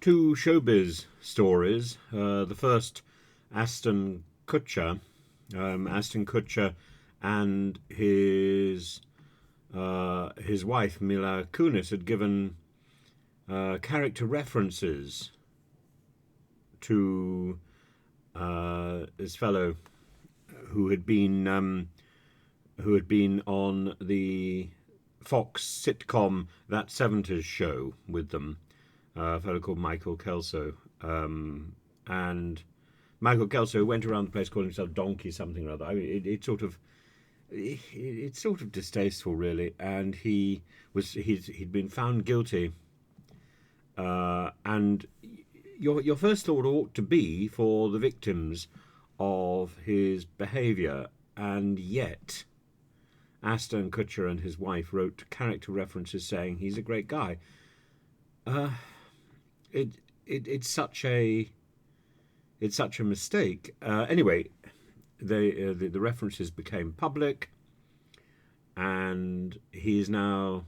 Two showbiz stories. The first, Aston Kutcher. Aston Kutcher and his wife Mila Kunis had given character references to this fellow who had been on the Fox sitcom That 70s Show with them, a fellow called Michael Kelso. And Michael Kelso went around the place calling himself Donkey something or other. I mean, it's sort of distasteful, really. And he'd been found guilty. And your first thought ought to be for the victims of his behaviour, and yet Aston Kutcher and his wife wrote character references saying he's a great guy. It's such a mistake. Anyway, the references became public, and he is now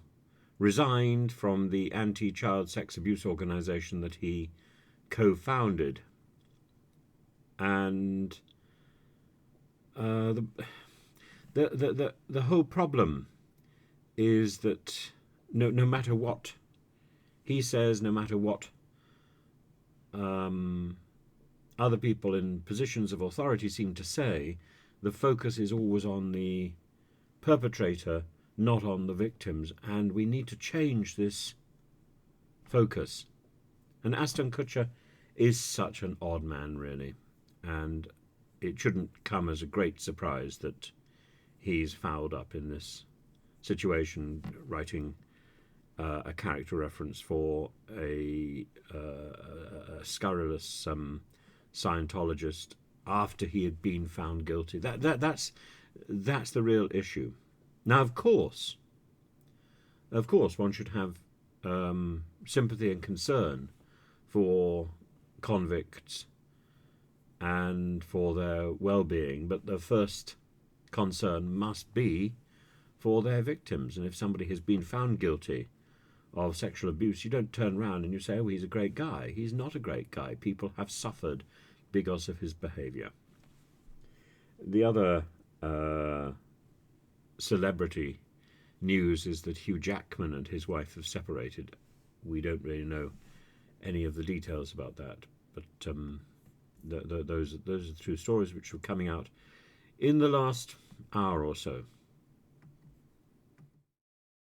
resigned from the anti-child sex abuse organisation that he co-founded, and the whole problem is that no matter what he says, no matter what other people in positions of authority seem to say, the focus is always on the perpetrator, not on the victims, and we need to change this focus. And Aston Kutcher is such an odd man, really, and it shouldn't come as a great surprise that he's fouled up in this situation, writing a character reference for a scurrilous Scientologist after he had been found guilty. That's the real issue. Now, of course, one should have sympathy and concern for convicts and for their well-being, but the first concern must be for their victims. And if somebody has been found guilty of sexual abuse, you don't turn around and you say, oh, he's a great guy. He's not a great guy. People have suffered because of his behaviour. The other celebrity news is that Hugh Jackman and his wife have separated. We don't really know any of the details about that, but those are the two stories which were coming out in the last hour or so.